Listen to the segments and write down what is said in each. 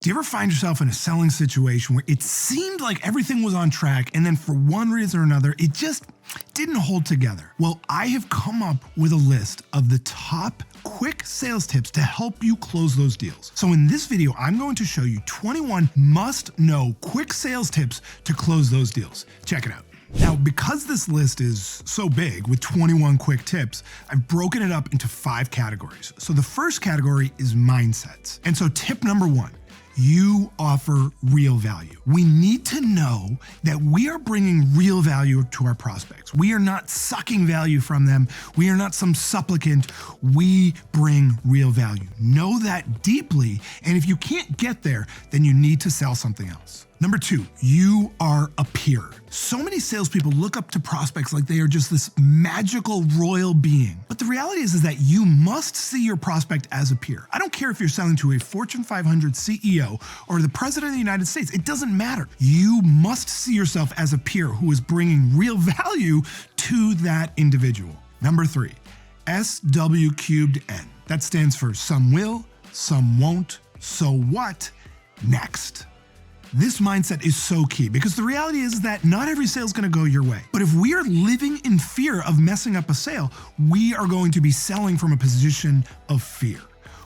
Do you ever find yourself in a selling situation where it seemed like everything was on track and then for one reason or another, it just didn't hold together? Well, I have come up with a list of the top quick sales tips to help you close those deals. So in this video, I'm going to show you 21 must-know quick sales tips to close those deals. Check it out. Now, because this list is so big with 21 quick tips, I've broken it up into 5 categories. So the first category is mindsets. And so tip number 1, you offer real value. We need to know that we are bringing real value to our prospects. We are not sucking value from them. We are not some supplicant. We bring real value. Know that deeply, and if you can't get there, then you need to sell something else. Number 2, you are a peer. So many salespeople look up to prospects like they are just this magical royal being. But the reality is that you must see your prospect as a peer. I don't care if you're selling to a Fortune 500 CEO or the President of the United States. It doesn't matter. You must see yourself as a peer who is bringing real value to that individual. Number 3, SW3N. That stands for some will, some won't, so what? Next. This mindset is so key because the reality is that not every sale is going to go your way. But if we are living in fear of messing up a sale, we are going to be selling from a position of fear.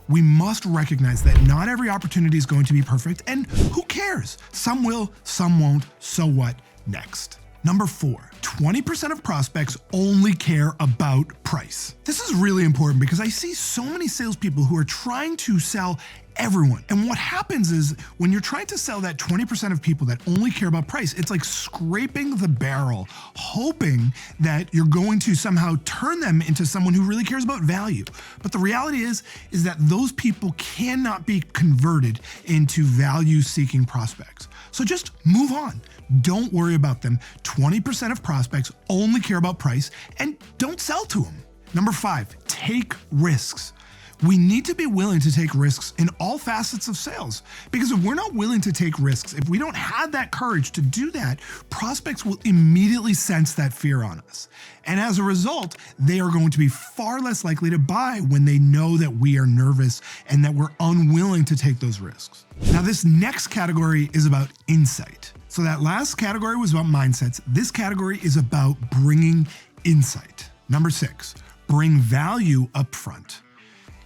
We must recognize that not every opportunity is going to be perfect, and who cares? Some will, some won't, so what? Next. Number 4, 20% of prospects only care about price. This is really important because I see so many salespeople who are trying to sell everyone. And what happens is when you're trying to sell that 20% of people that only care about price, it's like scraping the barrel, hoping that you're going to somehow turn them into someone who really cares about value. But the reality is that those people cannot be converted into value-seeking prospects. So just move on. Don't worry about them. 20% of prospects only care about price, and don't sell to them. Number 5, take risks. We need to be willing to take risks in all facets of sales, because if we're not willing to take risks, if we don't have that courage to do that, prospects will immediately sense that fear on us. And as a result, they are going to be far less likely to buy when they know that we are nervous and that we're unwilling to take those risks. Now, this next category is about insight. So that last category was about mindsets. This category is about bringing insight. Number 6, bring value up front.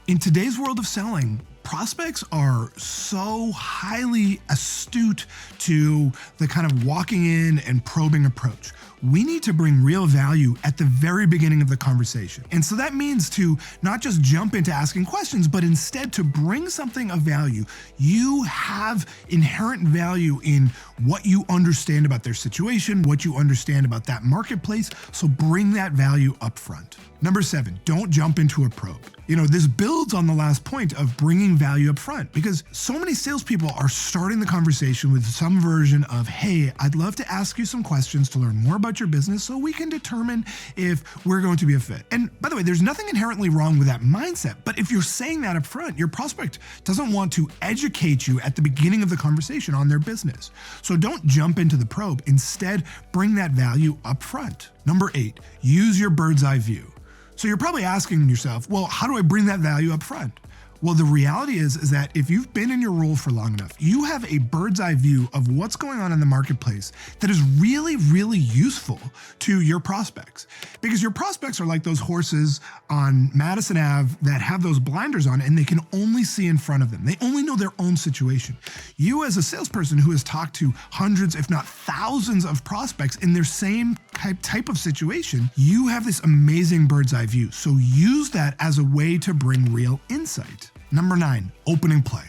In today's world of selling, prospects are so highly astute to the kind of walking in and probing approach. We need to bring real value at the very beginning of the conversation. And so that means to not just jump into asking questions, but instead to bring something of value. You have inherent value in what you understand about their situation, what you understand about that marketplace, so bring that value up front. Number 7, don't jump into a probe. This builds on the last point of bringing value up front, because so many salespeople are starting the conversation with some version of, hey, I'd love to ask you some questions to learn more about your business so we can determine if we're going to be a fit. And by the way, there's nothing inherently wrong with that mindset, but if you're saying that up front, your prospect doesn't want to educate you at the beginning of the conversation on their business. So don't jump into the probe. Instead, bring that value up front. Number 8, use your bird's eye view. So you're probably asking yourself, well, how do I bring that value up front? Well, the reality is that if you've been in your role for long enough, you have a bird's eye view of what's going on in the marketplace that is really, really useful to your prospects. Because your prospects are like those horses on Madison Ave that have those blinders on and they can only see in front of them. They only know their own situation. You as a salesperson who has talked to hundreds, if not thousands of prospects in their same type of situation, you have this amazing bird's eye view. So use that as a way to bring real insight. Number 9, opening play.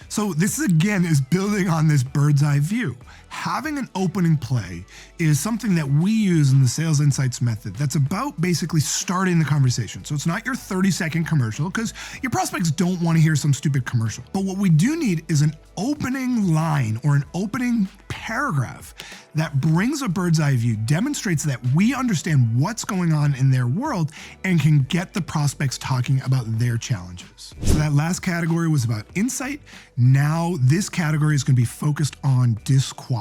So this again is building on this bird's eye view. Having an opening play is something that we use in the sales insights method that's about basically starting the conversation. So it's not your 30-second commercial, because your prospects don't want to hear some stupid commercial. But what we do need is an opening line or an opening paragraph that brings a bird's eye view, demonstrates that we understand what's going on in their world, and can get the prospects talking about their challenges. So that last category was about insight. Now this category is going to be focused on disqualifying.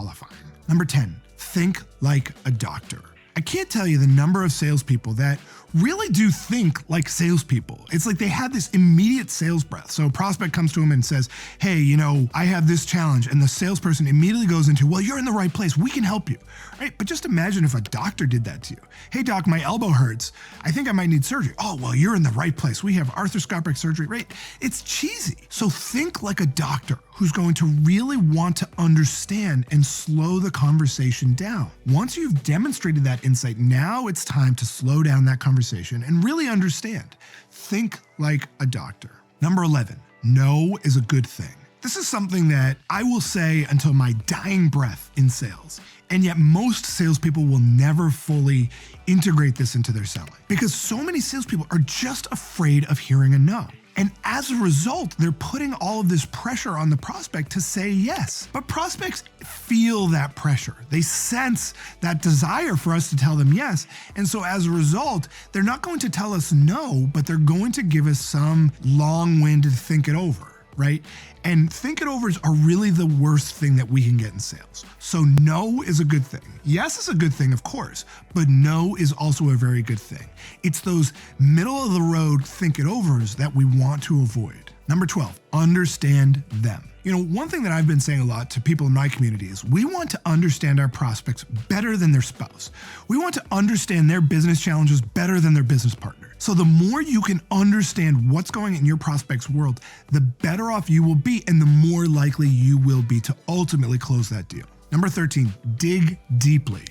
Number 10, think like a doctor. I can't tell you the number of salespeople that really do think like salespeople. It's like they have this immediate sales breath. So a prospect comes to them and says, hey, I have this challenge. And the salesperson immediately goes into, well, you're in the right place. We can help you. Right? But just imagine if a doctor did that to you. Hey, doc, my elbow hurts. I think I might need surgery. Oh, well, you're in the right place. We have arthroscopic surgery, right? It's cheesy. So think like a doctor who's going to really want to understand and slow the conversation down. Once you've demonstrated that insight, now it's time to slow down that conversation and really understand. Think like a doctor. Number 11, no is a good thing. This is something that I will say until my dying breath in sales. And yet most salespeople will never fully integrate this into their selling because so many salespeople are just afraid of hearing a no. And as a result, they're putting all of this pressure on the prospect to say yes. But prospects feel that pressure. They sense that desire for us to tell them yes. And so as a result, they're not going to tell us no, but they're going to give us some long-winded think it over. Right? And think it overs are really the worst thing that we can get in sales. So no is a good thing. Yes is a good thing, of course, but no is also a very good thing. It's those middle of the road think it overs that we want to avoid. Number 12, understand them. One thing that I've been saying a lot to people in my community is we want to understand our prospects better than their spouse. We want to understand their business challenges better than their business partner. So the more you can understand what's going on in your prospect's world, the better off you will be and the more likely you will be to ultimately close that deal. Number 13, dig deeply.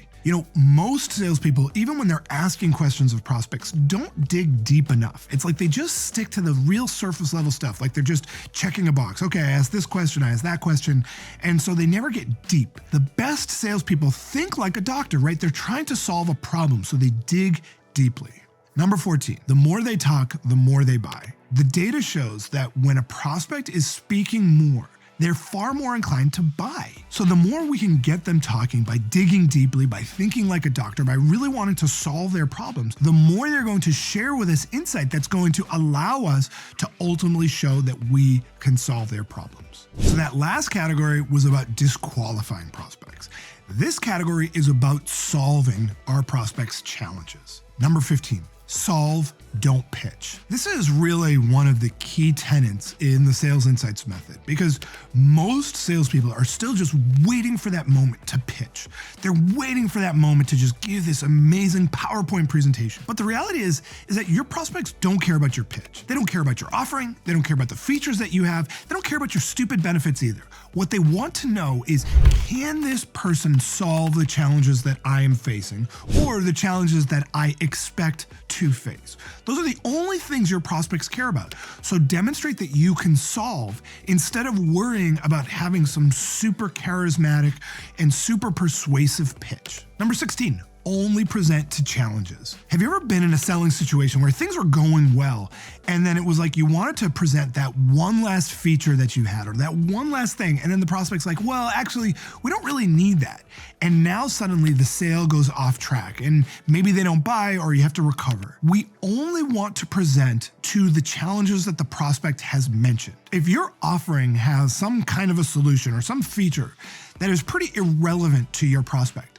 Most salespeople, even when they're asking questions of prospects, don't dig deep enough. It's like they just stick to the real surface level stuff. Like they're just checking a box. Okay, I asked this question, I asked that question. And so they never get deep. The best salespeople think like a doctor, right? They're trying to solve a problem, so they dig deeply. Number 14, the more they talk, the more they buy. The data shows that when a prospect is speaking more, they're far more inclined to buy. So the more we can get them talking by digging deeply, by thinking like a doctor, by really wanting to solve their problems, the more they're going to share with us insight that's going to allow us to ultimately show that we can solve their problems. So that last category was about disqualifying prospects. This category is about solving our prospects' challenges. Number 15, solve, don't pitch. This is really one of the key tenets in the Sales Insights method because most salespeople are still just waiting for that moment to pitch. They're waiting for that moment to just give this amazing PowerPoint presentation. But the reality is that your prospects don't care about your pitch. They don't care about your offering. They don't care about the features that you have. They don't care about your stupid benefits either. What they want to know is, can this person solve the challenges that I am facing or the challenges that I expect to face? Those are the only things your prospects care about. So demonstrate that you can solve instead of worrying about having some super charismatic and super persuasive pitch. Number 16, only present to challenges. Have you ever been in a selling situation where things were going well and then it was like you wanted to present that one last feature that you had or that one last thing, and then the prospect's like, well, actually, we don't really need that. And now suddenly the sale goes off track and maybe they don't buy or you have to recover. We only want to present to the challenges that the prospect has mentioned. If your offering has some kind of a solution or some feature that is pretty irrelevant to your prospect,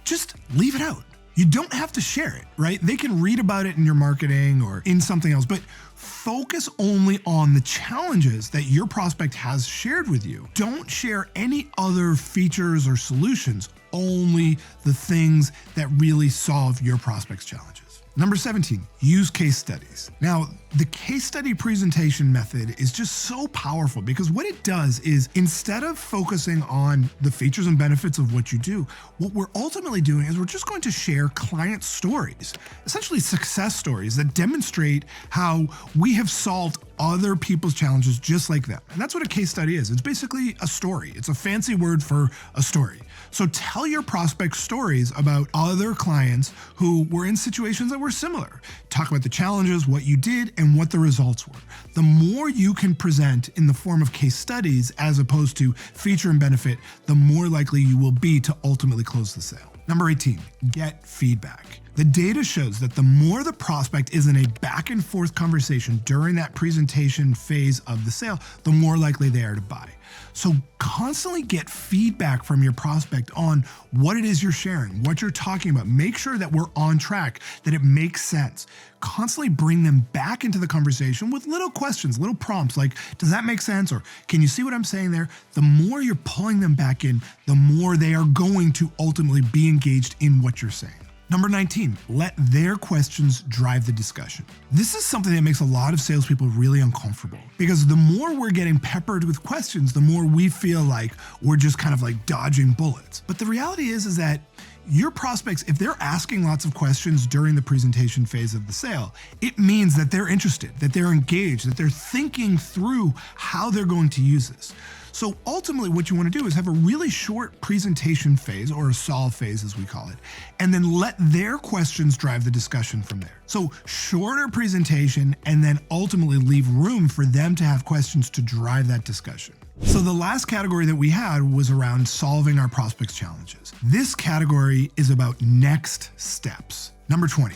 just leave it out. You don't have to share it, right? They can read about it in your marketing or in something else, but focus only on the challenges that your prospect has shared with you. Don't share any other features or solutions, only the things that really solve your prospect's challenges. Number 17, use case studies. Now, the case study presentation method is just so powerful because what it does is instead of focusing on the features and benefits of what you do, what we're ultimately doing is we're just going to share client stories, essentially success stories that demonstrate how we have solved other people's challenges just like them. And that's what a case study is. It's basically a story. It's a fancy word for a story. So tell your prospects stories about other clients who were in situations that were similar. Talk about the challenges, what you did, and what the results were. The more you can present in the form of case studies as opposed to feature and benefit, the more likely you will be to ultimately close the sale. Number 18, get feedback. The data shows that the more the prospect is in a back and forth conversation during that presentation phase of the sale, the more likely they are to buy. So constantly get feedback from your prospect on what it is you're sharing, what you're talking about. Make sure that we're on track, that it makes sense. Constantly bring them back into the conversation with little questions, little prompts like, does that make sense? Or can you see what I'm saying there? The more you're pulling them back in, the more they are going to ultimately be engaged in what you're saying. Number 19, let their questions drive the discussion. This is something that makes a lot of salespeople really uncomfortable because the more we're getting peppered with questions, the more we feel like we're just kind of like dodging bullets. But the reality is that your prospects, if they're asking lots of questions during the presentation phase of the sale, it means that they're interested, that they're engaged, that they're thinking through how they're going to use this. So ultimately what you want to do is have a really short presentation phase, or a solve phase as we call it, and then let their questions drive the discussion from there. So shorter presentation and then ultimately leave room for them to have questions to drive that discussion. So the last category that we had was around solving our prospects' challenges. This category is about next steps. Number 20,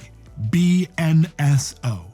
BNSO.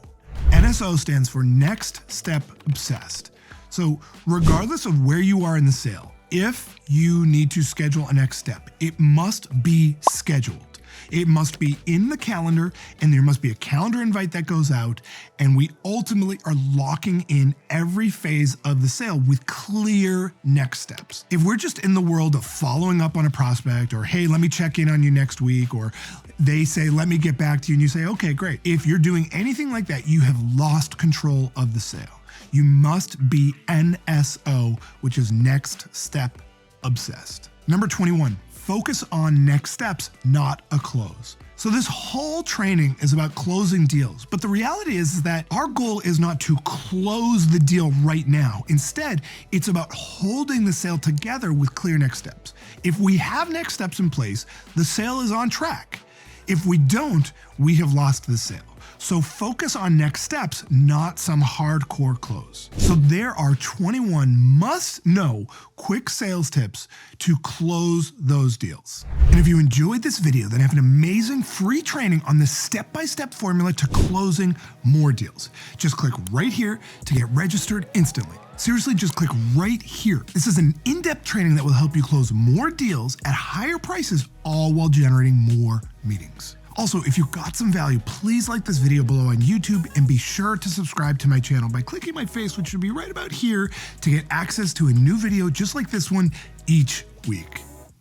NSO stands for Next Step Obsessed. So regardless of where you are in the sale, if you need to schedule a next step, it must be scheduled. It must be in the calendar, and there must be a calendar invite that goes out, and we ultimately are locking in every phase of the sale with clear next steps. If we're just in the world of following up on a prospect, or hey, let me check in on you next week, or they say, let me get back to you, and you say, okay, great. If you're doing anything like that, you have lost control of the sale. You must be NSO, which is Next Step Obsessed. Number 21, focus on next steps, not a close. So this whole training is about closing deals, but the reality is that our goal is not to close the deal right now. Instead, it's about holding the sale together with clear next steps. If we have next steps in place, the sale is on track. If we don't, we have lost the sale. So focus on next steps, not some hardcore close. So there are 21 must-know quick sales tips to close those deals. And if you enjoyed this video, then I have an amazing free training on the step-by-step formula to closing more deals. Just click right here to get registered instantly. Seriously, just click right here. This is an in-depth training that will help you close more deals at higher prices, all while generating more meetings. Also, if you got some value, please like this video below on YouTube and be sure to subscribe to my channel by clicking my face, which should be right about here, to get access to a new video just like this one each week.